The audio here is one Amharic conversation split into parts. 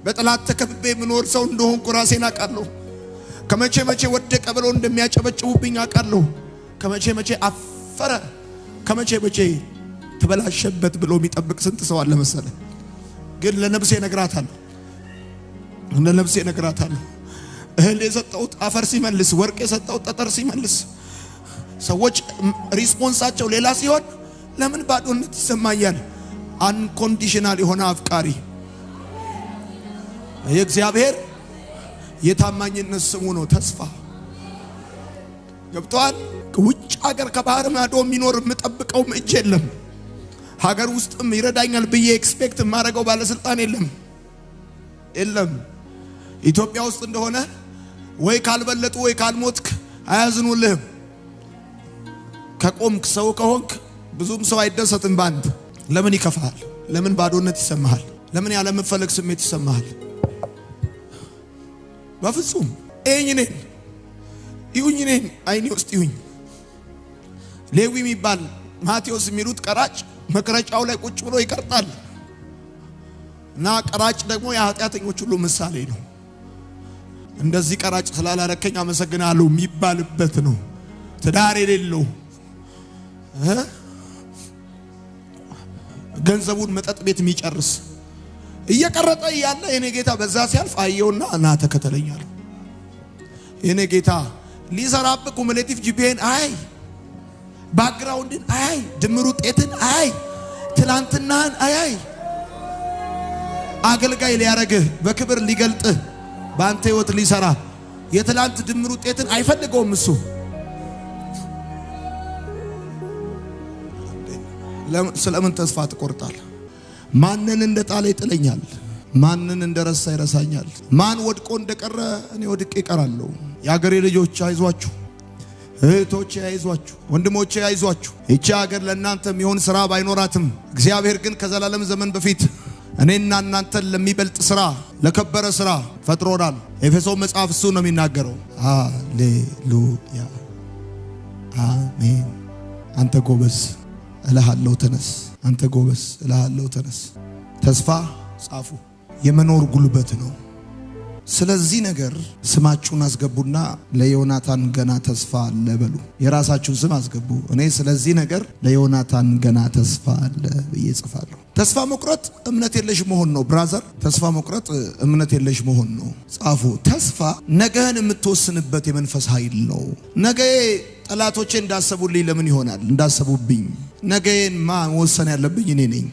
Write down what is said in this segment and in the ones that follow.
በጠላት ተከብቤ ምኖር ሰው እንደሆንኩ ራሴን አውቃለሁ። ከመቼ መቼ ወደቀ ብሎ እንደሚያጨበጭቡብኝ አውቃለሁ። ከመቼ መቼ አፈረ፣ ከመቼ መቼ ተበላሸበት ብሎ የሚጠብቅ ስንት ሰው አለ መሰለ። ግን ለነፍሴ ነግራታለሁ፣ ለነፍሴ ነግራታለሁ። እህል የሰጠሁት አፈር ሲመልስ፣ ወርቅ የሰጠሁት ጠጠር ሲመልስ፣ ሰዎች ሪስፖንሳቸው ሌላ ሲሆን ለምን ባዶነት ይሰማኛል? አንኮንዲሽናል የሆነ አፍቃሪ የእግዚአብሔር የታማኝነት ስሙ ነው ተስፋ። ገብቷል? ውጭ ሀገር ከባህር ማዶ የሚኖር የምጠብቀው እጅ የለም። ሀገር ውስጥም ይረዳኛል ብዬ ኤክስፔክት የማደርገው ባለስልጣን የለም። ኢትዮጵያ ውስጥ እንደሆነ ወይ ካልበለጡ ወይ ካልሞትክ አያዝኑልህም። ከቆምክ ሰው ከሆንክ ብዙም ሰው አይደሰትም ባንተ። ለምን ይከፋል? ለምን ባዶነት ይሰማሃል? ለምን ያለ መፈለግ ስሜት ይሰማሃል? በፍጹም ይሁኝ ነኝ አይኔ ውስጥ ይሁኝ። ሌዊ የሚባል ማቴዎስ የሚሉት ቀራጭ መቅረጫው ላይ ቁጭ ብሎ ይቀርጣል። እና ቀራጭ ደግሞ የኃጢአተኞች ሁሉ ምሳሌ ነው። እንደዚህ ቀራጭ ስላላረከኝ አመሰግናለሁ የሚባልበት ነው። ትዳር የሌለው ገንዘቡን መጠጥ ቤት የሚጨርስ እየቀረጠ ያለ የኔ ጌታ በዛ ሲያልፍ አየውና እና ተከተለኛል። የኔ ጌታ ሊሰራብ ኩሙሌቲቭ ጂፒኤን አይ ባክግራውንድን አይ ድምሩ ውጤትን አይ ትላንትናን አይ አገልጋይ ሊያረግህ በክብር ሊገልጥህ ባንተ ህይወት ሊሰራ የትላንት ድምሩ ውጤትን አይፈልገውም እሱ። ስለምን ተስፋ ትቆርጣለህ? ማንን እንደጣለ ይጥለኛል፣ ማንን እንደረሳ ይረሳኛል። ማን ወድቆ እንደቀረ እኔ ወድቄ እቀራለሁ። የአገሬ ልጆች አይዟችሁ፣ እህቶቼ አይዟችሁ፣ ወንድሞቼ አይዟችሁ። ይቺ ሀገር ለእናንተ የሚሆን ስራ ባይኖራትም እግዚአብሔር ግን ከዘላለም ዘመን በፊት እኔና እናንተን ለሚበልጥ ስራ ለከበረ ስራ ፈጥሮናል። ኤፌሶን መጽሐፍ እሱ ነው የሚናገረው። ሃሌሉያ አሜን። አንተ ጎበዝ እልሃለሁ ተነስ፣ አንተ ጎበዝ እልሃለሁ ተነስ። ተስፋ ጻፉ፣ የመኖር ጉልበት ነው። ስለዚህ ነገር ስማችሁን አስገቡና ለዮናታን ገና ተስፋ አለ በሉ። የራሳችሁን ስም አስገቡ። እኔ ስለዚህ ነገር ለዮናታን ገና ተስፋ አለ ብዬ ጽፋለሁ። ተስፋ መቁረጥ እምነት የለሽ መሆን ነው ብራዘር። ተስፋ መቁረጥ እምነት የለሽ መሆን ነው። ጻፉ። ተስፋ ነገን የምትወስንበት የመንፈስ ኃይል ነው። ነገ ጠላቶቼ እንዳሰቡልኝ ለምን ይሆናል? እንዳሰቡብኝ ነገን መወሰን ያለብኝ እኔ ነኝ።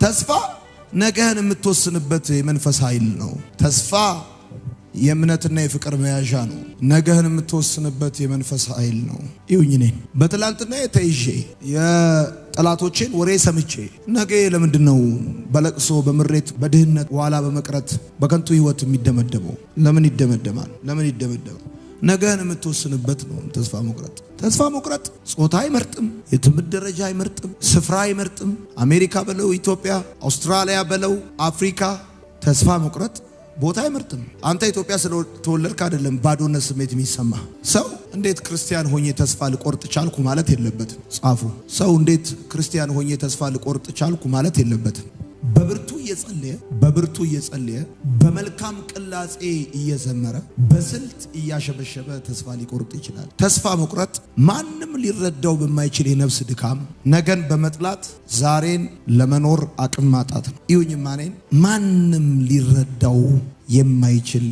ተስፋ ነገን የምትወስንበት የመንፈስ ኃይል ነው። ተስፋ የእምነትና የፍቅር መያዣ ነው። ነገን የምትወስንበት የመንፈስ ኃይል ነው። ይሁኝ ነኝ በትላንትና ተይዤ የጠላቶቼን ወሬ ሰምቼ ነገ ለምንድነው በለቅሶ በምሬት በድህነት ዋላ በመቅረት በከንቱ ህይወት የሚደመደመው? ለምን ይደመደማል? ለምን ይደመደማል? ነገን የምትወስንበት ነው ተስፋ መቁረጥ። ተስፋ መቁረጥ ጾታ አይመርጥም፣ የትምህርት ደረጃ አይመርጥም፣ ስፍራ አይመርጥም። አሜሪካ በለው ኢትዮጵያ፣ አውስትራሊያ በለው አፍሪካ፣ ተስፋ መቁረጥ ቦታ አይመርጥም። አንተ ኢትዮጵያ ስለተወለድክ አይደለም ባዶነት ስሜት የሚሰማ ሰው እንዴት ክርስቲያን ሆኜ ተስፋ ልቆርጥ ቻልኩ ማለት የለበትም። ጻፉ። ሰው እንዴት ክርስቲያን ሆኜ ተስፋ ልቆርጥ ቻልኩ ማለት የለበትም። በብርቱ እየጸለየ በመልካም ቅላጼ እየዘመረ በስልት እያሸበሸበ ተስፋ ሊቆርጥ ይችላል። ተስፋ መቁረጥ ማንም ሊረዳው በማይችል የነፍስ ድካም፣ ነገን በመጥላት ዛሬን ለመኖር አቅም ማጣት ነው። ይሁንማ ነኝ ማንም ሊረዳው የማይችል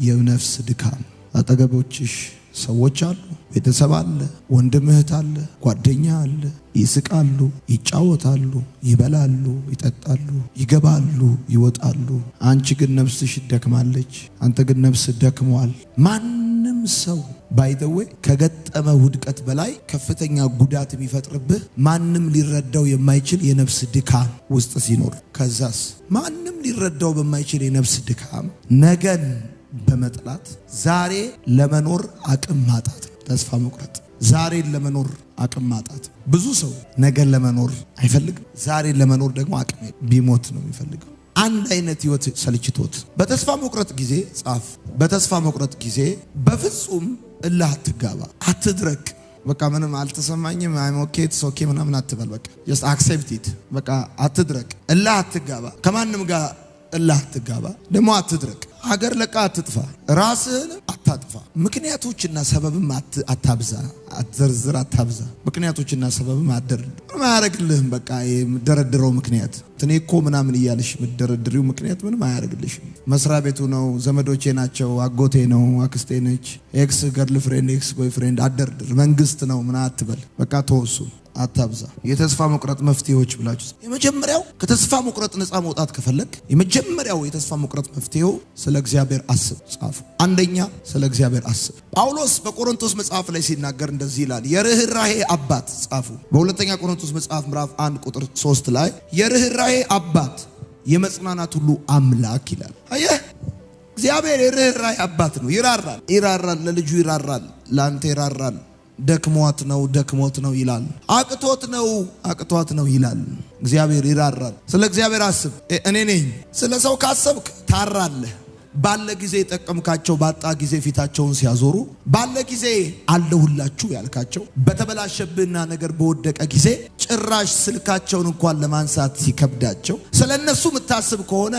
የነፍስ ድካም። አጠገቦችሽ ሰዎች አሉ፣ ቤተሰብ አለ፣ ወንድም እህት አለ፣ ጓደኛ አለ። ይስቃሉ፣ ይጫወታሉ፣ ይበላሉ፣ ይጠጣሉ፣ ይገባሉ፣ ይወጣሉ። አንቺ ግን ነፍስሽ ደክማለች፣ አንተ ግን ነፍስ ደክሟል። ማንም ሰው ባይደዌ ከገጠመ ውድቀት በላይ ከፍተኛ ጉዳት የሚፈጥርብህ ማንም ሊረዳው የማይችል የነፍስ ድካም ውስጥ ሲኖር፣ ከዛስ ማንም ሊረዳው በማይችል የነፍስ ድካም ነገን በመጥላት ዛሬ ለመኖር አቅም ማጣት። ተስፋ መቁረጥ ዛሬን ለመኖር አቅም ማጣት። ብዙ ሰው ነገን ለመኖር አይፈልግም፣ ዛሬን ለመኖር ደግሞ አቅም ቢሞት ነው የሚፈልገው። አንድ አይነት ህይወት ሰልችቶት በተስፋ መቁረጥ ጊዜ ጻፍ። በተስፋ መቁረጥ ጊዜ በፍጹም እልህ አትጋባ፣ አትድረቅ። በቃ ምንም አልተሰማኝም አይም ኦኬ ኦኬ ምናምን አትበል። በቃ just accept it። በቃ አትድረቅ፣ እልህ አትጋባ። ከማንም ጋር እልህ አትጋባ፣ ደግሞ አትድረቅ፣ ሀገር ለቃ አትጥፋ፣ ራስህን አታጥፋ። ምክንያቶችና ሰበብም አታብዛ፣ አትዘርዝር፣ አታብዛ። ምክንያቶችና ሰበብም አትደርድር። ማያረግልህም በቃ የምደረድረው ምክንያት እኔ እኮ ምናምን እያልሽ የምትደረድሪው ምክንያት ምንም አያረግልሽም። መስሪያ ቤቱ ነው፣ ዘመዶቼ ናቸው፣ አጎቴ ነው፣ አክስቴ ነች፣ ኤክስ ገርል ፍሬንድ፣ ኤክስ ቦይ ፍሬንድ አትደርድር። መንግስት ነው ምን አትበል። በቃ ተወሱ፣ አታብዛ። የተስፋ መቁረጥ መፍትሄዎች ብላችሁ የመጀመሪያው ከተስፋ መቁረጥ ነፃ መውጣት ከፈለክ የመጀመሪያው የተስፋ መቁረጥ መፍትሄው ስለ እግዚአብሔር አስብ። ጻፉ። አንደኛ ስለ እግዚአብሔር አስብ። ጳውሎስ በቆሮንቶስ መጽሐፍ ላይ ሲናገር እንደዚህ ይላል፣ የርህራሄ አባት። ጻፉ። በሁለተኛ ቆሮንቶስ መጽሐፍ ምዕራፍ 1 ቁጥር 3 ላይ የርህራሄ አባት የመጽናናት ሁሉ አምላክ ይላል። አየህ፣ እግዚአብሔር የርህራሄ አባት ነው። ይራራል፣ ለልጁ ይራራል፣ ላንተ ይራራል። ደክሞት ነው ይላል። አቅቶት ነው ይላል። እግዚአብሔር ይራራል። ስለ እግዚአብሔር አስብ። እኔ ነኝ። ስለ ሰው ካሰብክ ታራለህ። ባለ ጊዜ ጠቀምካቸው፣ ባጣ ጊዜ ፊታቸውን ሲያዞሩ፣ ባለ ጊዜ አለሁላችሁ ያልካቸው፣ በተበላሸብህና ነገር በወደቀ ጊዜ ጭራሽ ስልካቸውን እንኳን ለማንሳት ሲከብዳቸው ስለነሱ የምታስብ ከሆነ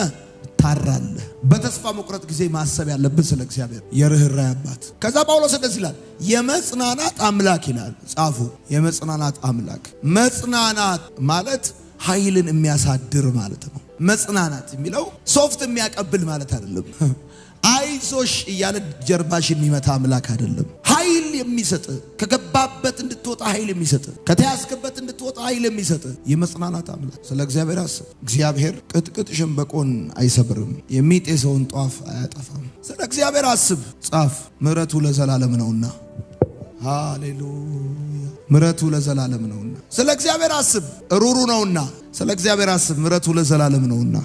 ታራለህ። በተስፋ መቁረጥ ጊዜ ማሰብ ያለብን ስለ እግዚአብሔር የርህራሄ አባት። ከዛ ጳውሎስ እንደዚህ ይላል፣ የመጽናናት አምላክ ይላል። ጻፉ። የመጽናናት አምላክ። መጽናናት ማለት ኃይልን የሚያሳድር ማለት ነው። መጽናናት የሚለው ሶፍት የሚያቀብል ማለት አይደለም። አይዞሽ እያለ ጀርባሽን የሚመታ አምላክ አይደለም። ኃይል የሚሰጥ፣ ከገባበት እንድትወጣ ኃይል የሚሰጥ፣ ከተያዝክበት እንድትወጣ ኃይል የሚሰጥ የመጽናናት አምላክ። ስለ እግዚአብሔር አስብ። እግዚአብሔር ቅጥቅጥ ሸምበቆን አይሰብርም፣ የሚጤሰውን ጧፍ አያጠፋም። ስለ እግዚአብሔር አስብ። ጻፍ። ምሕረቱ ለዘላለም ነውና። ሃሌሉያ። ምሕረቱ ለዘላለም ነውና። ስለ እግዚአብሔር አስብ። ሩሩ ነውና። ስለ እግዚአብሔር አስብ። ምሕረቱ ለዘላለም ነውና።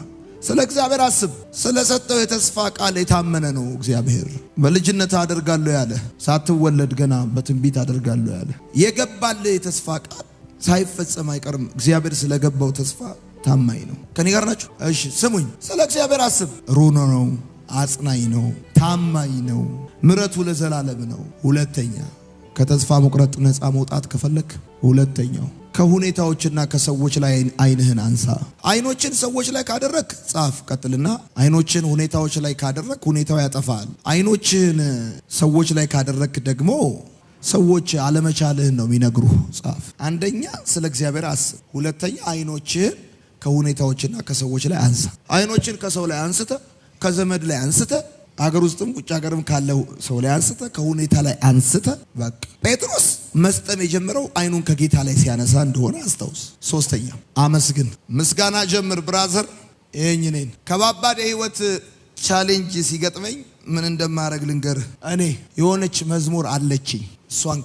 ስለ እግዚአብሔር አስብ። ስለ ሰጠው የተስፋ ቃል የታመነ ነው እግዚአብሔር። በልጅነት አደርጋለሁ ያለ፣ ሳትወለድ ገና በትንቢት አደርጋለሁ ያለ፣ የገባልህ የተስፋ ቃል ሳይፈጸም አይቀርም። እግዚአብሔር ስለገባው ተስፋ ታማኝ ነው። ከኔ ጋር ናችሁ? እሺ ስሙኝ። ስለ እግዚአብሔር አስብ። ሩሩ ነው፣ አጽናኝ ነው፣ ታማኝ ነው፣ ምሕረቱ ለዘላለም ነው። ሁለተኛ ከተስፋ መቁረጥ ነፃ መውጣት ከፈለክ ሁለተኛው ከሁኔታዎችና ከሰዎች ላይ አይንህን አንሳ። አይኖችን ሰዎች ላይ ካደረክ ጻፍ። ቀጥልና አይኖችን ሁኔታዎች ላይ ካደረክ ሁኔታው ያጠፋል። አይኖችን ሰዎች ላይ ካደረክ ደግሞ ሰዎች አለመቻልህን ነው የሚነግሩህ። ጻፍ። አንደኛ ስለ እግዚአብሔር አስብ። ሁለተኛ አይኖችን ከሁኔታዎችና ከሰዎች ላይ አንሳ። አይኖችን ከሰው ላይ አንስተ፣ ከዘመድ ላይ አንስተ፣ አገር ውስጥም ቁጭ ሀገርም ካለው ሰው ላይ አንስተ፣ ከሁኔታ ላይ አንስተ። በቃ ጴጥሮስ መስጠም የጀመረው አይኑን ከጌታ ላይ ሲያነሳ እንደሆነ አስታውስ። ሶስተኛ አመስግን። ምስጋና ጀምር ብራዘር። ይሄኝ ነኝ ከባባድ የህይወት ቻሌንጅ ሲገጥመኝ ምን እንደማረግ ልንገርህ። እኔ የሆነች መዝሙር አለችኝ፣ እሷን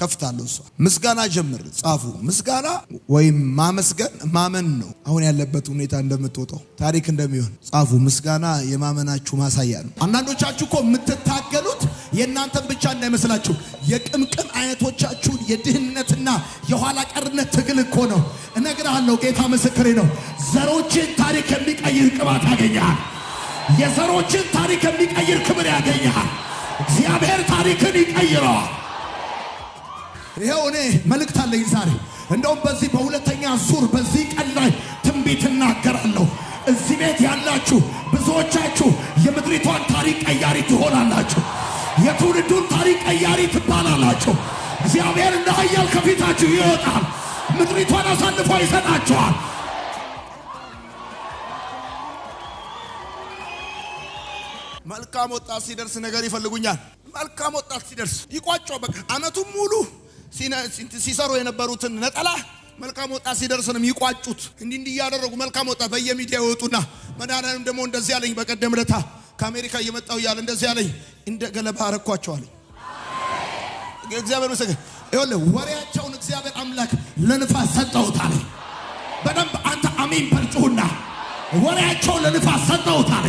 ከፍታለሁ። እሷ ምስጋና ጀምር። ጻፉ። ምስጋና ወይም ማመስገን ማመን ነው። አሁን ያለበት ሁኔታ እንደምትወጣው ታሪክ እንደሚሆን ጻፉ። ምስጋና የማመናችሁ ማሳያ ነው። አንዳንዶቻችሁ እኮ የምትታገሉት የእናንተን ብቻ እንዳይመስላችሁ የቅምቅም አይነቶቻችሁን የድህነትና የኋላ ቀርነት ትግል እኮ ነው። እነግርሃለሁ፣ ጌታ ምስክሬ ነው። ዘሮችን ታሪክ የሚቀይር ቅባት ያገኛል። የዘሮችን ታሪክ የሚቀይር ክብር ያገኛል። እግዚአብሔር ታሪክን ይቀይረዋል። ይሄው እኔ መልእክት አለኝ ዛሬ። እንደውም በዚህ በሁለተኛ ዙር በዚህ ቀን ላይ ትንቢት እናገራለሁ። እዚህ ቤት ያላችሁ ብዙዎቻችሁ የምድሪቷን ታሪክ ቀያሪ ትሆናላችሁ። የትውልዱን ታሪክ ቀያሪ ትባላላችሁ። እግዚአብሔር እንደ ኃያል ከፊታችሁ ይወጣል። ምድሪቷን አሳልፎ ይሰጣችኋል። መልካም ወጣት ሲደርስ ነገር ይፈልጉኛል። መልካም ወጣት ሲደርስ ይቋጫው። በቃ አመቱን ሙሉ ሲሰሩ የነበሩትን ነጠላ መልካም ወጣት ሲደርስ ነው የሚቋጩት። እንዲህ ያደረጉ መልካም ወጣት በየሚዲያው ይወጡና መዳናንም ደግሞ እንደዚህ ያለኝ በቀደም ለታ ከአሜሪካ እየመጣው ያለ እንደዚህ ያለኝ እንደ ገለባ አረኳቸው አለኝ። እግዚአብሔር ይመስገን። ይኸውልህ ወሬያቸውን እግዚአብሔር አምላክ ለንፋስ ሰጠውታል። በደንብ አንተ አሜን በልጩና ወሬያቸውን ለንፋስ ሰጠውታል።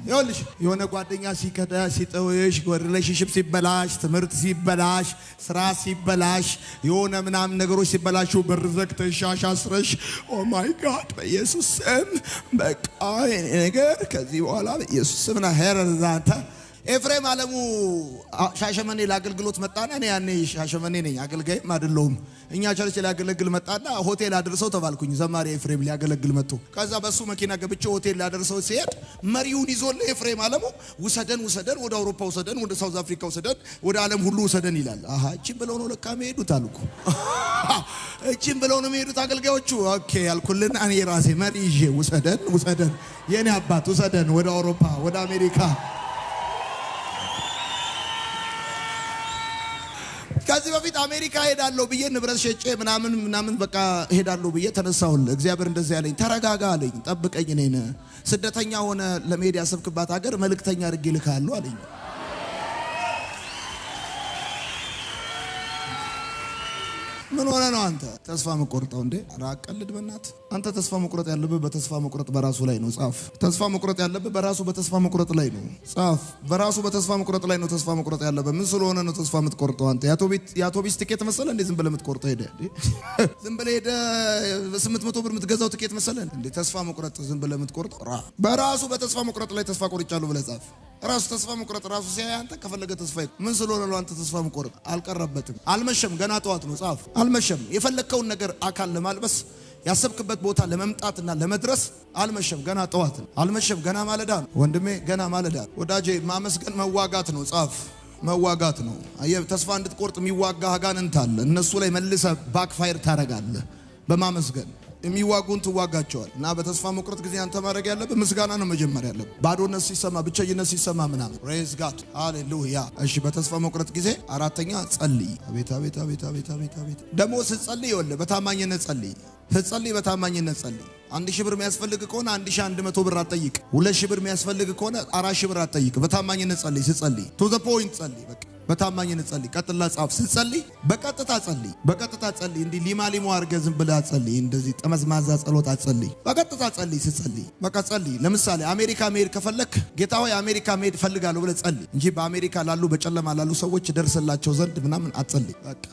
ይኸውልሽ የሆነ ጓደኛ ሲከዳ ሲጠውሽ፣ ሪሌሽንሺፕ ሲበላሽ፣ ትምህርት ሲበላሽ፣ ስራ ሲበላሽ፣ የሆነ ምናምን ነገሮች ሲበላሹ በር ዘግተሽ አስረሽ ኦ ማይ ጋድ በኢየሱስ ስም በቃ ነገር ከዚህ በኋላ በኢየሱስ ስም ና ሄረዛታ ኤፍሬም አለሙ ሻሸመኔ ለአገልግሎት መጣና እኔ ያኔ ሻሸመኔ ነኝ አገልጋይም አይደለሁም እኛ ቸርች ሊያገለግል መጣና ሆቴል አድርሰው ተባልኩኝ ዘማሪ ኤፍሬም ሊያገለግል መጥቶ ከዛ በሱ መኪና ገብቼ ሆቴል ላደርሰው ሲሄድ መሪውን ይዞል ኤፍሬም አለሙ ውሰደን ወደ አውሮፓ ውሰደን ወደ ሳውዝ አፍሪካ ውሰደን ወደ ዓለም ሁሉ ውሰደን ይላል አሃ እቺ ብለው ነው ለካ መሄዱት አልኩ እቺ ብለው ነው መሄዱት አገልጋዮቹ ኦኬ ያልኩልን እኔ ራሴ መሪ ይዤ ውሰደን የኔ አባት ውሰደን ወደ አውሮፓ ወደ አሜሪካ ከዚህ በፊት አሜሪካ ሄዳለሁ ብዬ ንብረት ሸጬ ምናምን በቃ ሄዳለሁ ብዬ ተነሳሁል እግዚአብሔር እንደዚህ ያለኝ ተረጋጋ አለኝ ጠብቀኝ ነኝ ስደተኛ ሆነ ለመሄድ ያሰብክባት ሀገር መልእክተኛ አድርጌ ልካለሁ አለኝ ምን ሆነ ነው አንተ ተስፋ መቆርጠው እንዴ አቀልድ በእናት አንተ ተስፋ መቆረጥ ያለበት በተስፋ መቆረጥ በራሱ ላይ ነው ጻፍ ተስፋ መቆረጥ ያለበት በራሱ በተስፋ መቆረጥ ላይ ነው ጻፍ በራሱ በተስፋ መቆረጥ ላይ ነው ተስፋ መቆረጥ ያለበት ምን ስለሆነ ነው ተስፋ የምትቆርጠው አንተ ያቶቢስ ቲኬት መሰለ እንዴ ዝም ብለህ የምትቆርጠው ሄደ ዝም ብለህ ሄደ 800 ብር የምትገዛው ቲኬት መሰለ እንዴ ተስፋ መቆረጥ ዝም ብለህ የምትቆርጠው በራሱ በተስፋ መቆረጥ ላይ ተስፋ ቆርጫለሁ ብለህ ጻፍ ራሱ ተስፋ መቆረጥ ራሱ ሲያይ አንተ ከፈለገ ተስፋ ምን ስለሆነ ነው አንተ ተስፋ መቆረጥ አልቀረበትም አልመሸም ገና ጠዋት ነው ጻፍ አልመሸም የፈለከውን ነገር አካል ለማልበስ ያሰብክበት ቦታ ለመምጣትና ለመድረስ አልመሸም ገና ጠዋት አልመሸም ገና ማለዳ ወንድሜ ገና ማለዳ ወዳጄ ማመስገን መዋጋት ነው ጻፍ መዋጋት ነው አየ ተስፋ እንድትቆርጥ የሚዋጋ አጋንንት አለ እነሱ ላይ መልሰ ባክፋየር ታረጋለህ በማመስገን የሚዋጉን ትዋጋቸዋል እና በተስፋ መቁረጥ ጊዜ አንተ ማድረግ ያለብህ ምስጋና ነው መጀመሪያ ያለብህ ባዶነት ሲሰማ ብቸኝነት ሲሰማ ምናምን ፕሬዝ ጋድ ሃሌሉያ እሺ በተስፋ መቁረጥ ጊዜ አራተኛ ጸልይ አቤት ደሞ ስትጸልይ ይወለ በታማኝነት ጸልይ ስትጸልይ በታማኝነት ጸልይ 1000 ብር የሚያስፈልግ ከሆነ 1100 ብር አትጠይቅ 2000 ብር የሚያስፈልግ ከሆነ 4000 ብር አትጠይቅ በታማኝነት ጸልይ ስትጸልይ ቱ ዘ ፖይንት ጸልይ በቃ በታማኝነት ጸልይ ቀጥላ ጻፍ ስትጸልይ በቀጥታ ጸልይ እንዲ ሊማ አርገ ዝም ብለህ ጸልይ እንደዚህ ጠመዝማዛ ጸሎት አትጸልይ በቀጥታ ጸልይ ስትጸልይ በቃ ጸልይ ለምሳሌ አሜሪካ መሄድ ከፈለክ ጌታ ሆይ አሜሪካ መሄድ ፈልጋለሁ ብለህ ጸልይ እንጂ በአሜሪካ ላሉ በጨለማ ላሉ ሰዎች ደርሰላቸው ዘንድ ምናምን አትጸልይ በቃ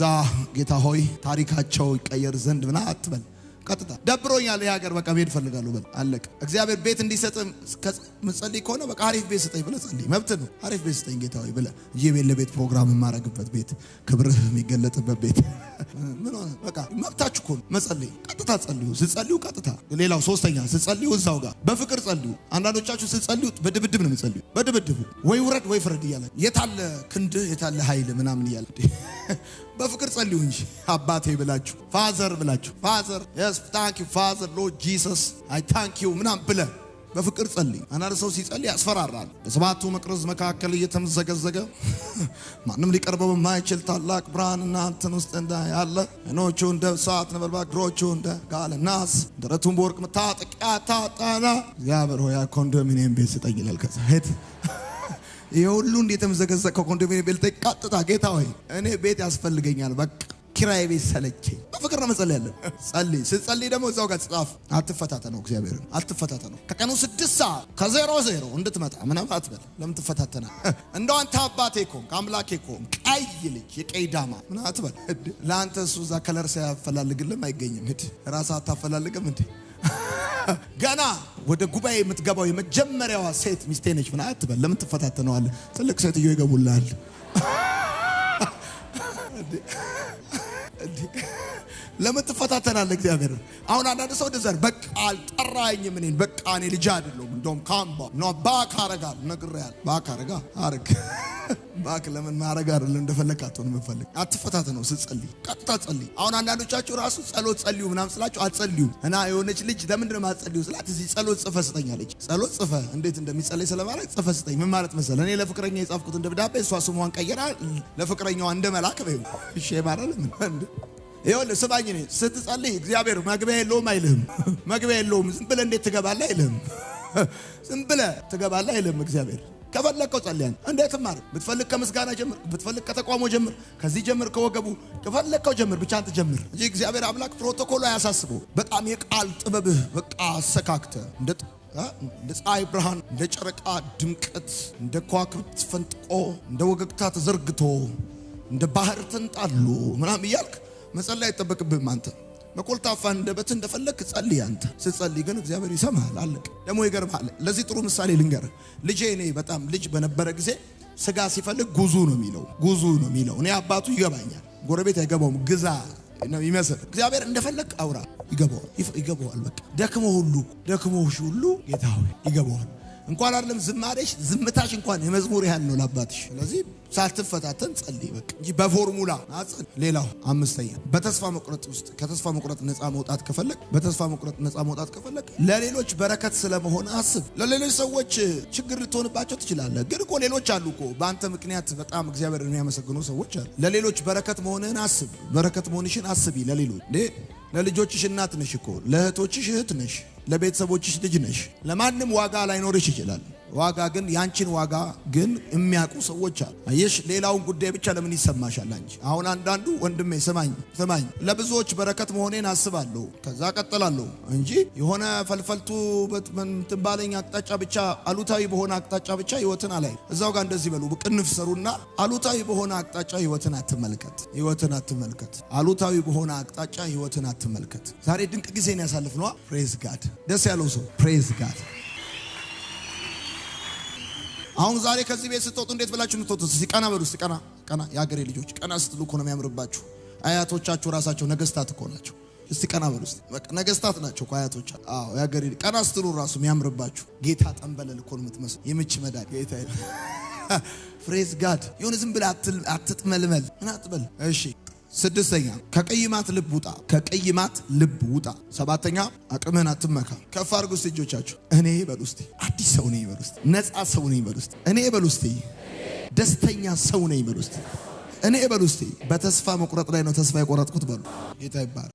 ዛ ጌታ ሆይ ታሪካቸው ይቀየር ዘንድ ምናምን አትበል ቀጥታ ደብሮኛል የሀገር በቃ መሄድ ፈልጋለሁ በል አለቀ እግዚአብሔር ቤት እንዲሰጥ መጸልይ ከሆነ በቃ አሪፍ ቤት ስጠኝ ብለህ ጸልይ መብት ነው አሪፍ ቤት ስጠኝ ጌታ ሆይ ብለህ የቤት ለቤት ፕሮግራም ማረግበት ቤት ክብርህ የሚገለጥበት ቤት ምን ሆነ በቃ መብታችሁ እኮ መጸለይ ቀጥታ ጸልዩ ስትጸልዩ ቀጥታ ሌላው ሶስተኛ ስትጸልዩ እዛው ጋር በፍቅር ጸልዩ አንዳንዶቻችሁ ስትጸልዩ በድብድብ ነው የምትጸልዩ በድብድብ ወይ ውረድ ወይ ፍረድ እያለ የታለ ክንድ የታለ ኃይል ምናምን እያለ በፍቅር ጸልዩ እንጂ አባቴ ብላችሁ ፋዘር ብላችሁ ፋዘር yes thank you father lord jesus I thank you ምናምን ብለህ በፍቅር ጸልይ አንዳንድ ሰው ሲጸልይ ያስፈራራል በሰባቱ መቅረዝ መካከል እየተመዘገዘገ ማንም ሊቀርበው የማይችል ታላቅ ብርሃንና አንተን ውስጥ ያለ አይኖቹ እንደ እሳት ነበልባል እግሮቹ እንደ ጋለ ናስ ደረቱን በወርቅ መታጠቂያ ታጠና እግዚአብሔር ሆይ ኮንዶሚኒየም ቤት ስጠኝ ይላል ከዛ ሄድ ይሁሉ እንዴት ተመዘገዘከው ኮንዶሚኒየም ቤት ቀጥታ ጌታ ሆይ እኔ ቤት ያስፈልገኛል በቃ ኪራይ ቤት ሰለቸኝ በፍቅር ነው መጸለይ ያለ ጸልይ ስትጸልይ ደግሞ እዛው ጋር ጻፍ አትፈታተነው እግዚአብሔርን አትፈታተነው ከቀኑ 6 ሰዓት ከ00 እንድትመጣ ምንም አትበል ለምን ትፈታተና እንደው አንተ አባቴ ኮን አምላኬ ኮን ቀይ ልጅ የቀይ ዳማ ምን አትበል ለአንተ እሱ ዛ ከለር ሳያፈላልግልም አይገኝም እድ ራስህ አታፈላልግም እንዴ ገና ወደ ጉባኤ የምትገባው የመጀመሪያዋ ሴት ሚስቴ ነች ምን አትበል ለምን ትፈታተነዋለህ ትልቅ ሴትዮ ይገቡልሃል ለምን ትፈታተናለህ እግዚአብሔር አሁን አንዳንድ ሰው ደዘር በቃ አልጠራኝም እኔን በቃ እኔ ልጅ አይደለም እንደውም ካምባ ነው ባክ አረጋል ነግሬያል ባክ አረጋ አረግ ባክ ለምን ማረጋ አይደለም እንደፈለካት ነው የምፈልግ አትፈታተነው ስትጸልይ ቀጥታ ጸልይ አሁን አንዳንዶቻችሁ ራሱ ጸሎት ጸልዩ ምናምን ስላችሁ አትጸልዩ እና የሆነች ልጅ ለምን እንደማትጸልዩ ስላት እዚህ ጸሎት ጽፈ ስጠኛለች ጸሎት ጽፈ እንዴት እንደሚጸልይ ስለማለት ጽፈ ስጠኝ ምን ማለት መሰለ እኔ ለፍቅረኛ የጻፍኩት እንደብዳቤ እሷ ስሟን ቀይራ ለፍቅረኛዋ እንደመላክ በይ እሺ ማለት ምን ይኸውልህ ስማኝ እኔ ስትጸልይ እግዚአብሔር መግቢያ የለውም አይልህም መግቢያ የለውም ዝም ብለህ እንዴት ትገባለህ አይልህም ዝም ብለህ ትገባለህ አይልህም እግዚአብሔር ከፈለከው ጸልያን እንዴት ማለት ብትፈልግ ከምስጋና ጀምር ብትፈልግ ከተቋሞ ጀምር ከዚህ ጀምር ከወገቡ ከፈለከው ጀምር ብቻ አንተ ጀምር እንጂ እግዚአብሔር አምላክ ፕሮቶኮል አያሳስበው በጣም የቃል ጥበብህ በቃ አሰካክተ እንደ ፀሐይ ብርሃን እንደ ጨረቃ ድምቀት እንደ ከዋክብት ፈንጥቆ እንደ ወገግታ ተዘርግቶ እንደ ባህር ተንጣሎ ምናምን ይያልክ መጸለይ አይጠበቅብህም አንተ በቆልጣፋ አንደበት እንደፈለክ ጸልይ። አንተ ስትጸልይ ግን እግዚአብሔር ይሰማል። አለቅ ደግሞ ይገርማል። ለዚህ ጥሩ ምሳሌ ልንገር። ልጄ እኔ በጣም ልጅ በነበረ ጊዜ ስጋ ሲፈልግ ጉዙ ነው የሚለው እኔ አባቱ ይገባኛል። ጎረቤት አይገባውም። ግዛ ነው ይመስል እግዚአብሔር እንደፈለክ አውራ ይገባዋል። በቃ ደክሞሽ ሁሉ ጌታ ሆይ ይገባዋል። እንኳን አይደለም ዝምታሽ እንኳን የመዝሙር ያህል ነው ለአባትሽ። ስለዚህ ሳትፈታተን ጸልይ በቃ እንጂ በፎርሙላ አጽን። ሌላው አምስተኛ ከተስፋ መቁረጥ ነፃ መውጣት ከፈለግ ለሌሎች በረከት ስለመሆን አስብ። ለሌሎች ሰዎች ችግር ልትሆንባቸው ትችላለህ፣ ግን እኮ ሌሎች አሉ እኮ በአንተ ምክንያት በጣም እግዚአብሔርን የሚያመሰግኑ ሰዎች አሉ። ለሌሎች በረከት መሆንህን አስብ። በረከት መሆንሽን አስቢ። ለሌሎች ለልጆችሽ እናት ነሽ እኮ፣ ለእህቶችሽ እህት ነሽ፣ ለቤተሰቦችሽ ልጅ ነሽ። ለማንም ዋጋ ላይኖርሽ ይችላል። ዋጋ ግን ያንቺን ዋጋ ግን የሚያውቁ ሰዎች አሉ። አየሽ፣ ሌላውን ጉዳይ ብቻ ለምን ይሰማሻል አንቺ? አሁን አንዳንዱ ወንድሜ ስማኝ ለብዙዎች በረከት መሆኔን አስባለሁ ከዛ ቀጥላለሁ እንጂ የሆነ ፈልፈልቱ በትባለኝ አቅጣጫ ብቻ አሉታዊ በሆነ አቅጣጫ ብቻ ህይወትን አላይ። እዛው ጋር እንደዚህ በሉ፣ ቅንፍ ሰሩና አሉታዊ በሆነ አቅጣጫ ህይወትን አትመልከት። አሉታዊ በሆነ አቅጣጫ ህይወትን አትመልከት። ዛሬ ድንቅ ጊዜን ያሳልፍነዋ። ፕሬዝ ጋድ። ደስ ያለው ሰው ፕሬዝ ጋድ። አሁን ዛሬ ከዚህ ቤት ስትወጡ እንዴት ብላችሁ የምትወጡት? እስቲ ቀና በሉ። እስቲ ቀና የአገሬ ልጆች ቀና ስትሉ እኮ ነው የሚያምርባችሁ። አያቶቻችሁ ራሳቸው ነገስታት እኮ ናቸው። እስቲ ቀና በሉ። እስቲ በቃ ነገስታት ናቸው እኮ አያቶቻችሁ። አዎ የአገሬ ቀና ስትሉ ራሱ የሚያምርባችሁ። ጌታ ጠንበለል እኮ ነው የምትመስሉ። የምች መዳን ጌታ ፕሬዝ ጋድ። የሆነ ዝም ብለህ አትጥመልመል። ምን አትበል። እሺ ስድስተኛ ከቅይማት ልብ ውጣ። ሰባተኛ አቅምህን አትመካ። ከፍ አድርጉ እስቲ እጆቻችሁ። እኔ በሉ እስቲ አዲስ ሰው ነኝ በሉ እስቲ። ነፃ ሰው ነኝ በሉ እስቲ። እኔ በሉ እስቲ ደስተኛ ሰው ነኝ በሉ እስቲ። እኔ በሉ እስቲ በተስፋ መቁረጥ ላይ ነው ተስፋ የቆረጥኩት በሉ። ጌታ ይባረክ።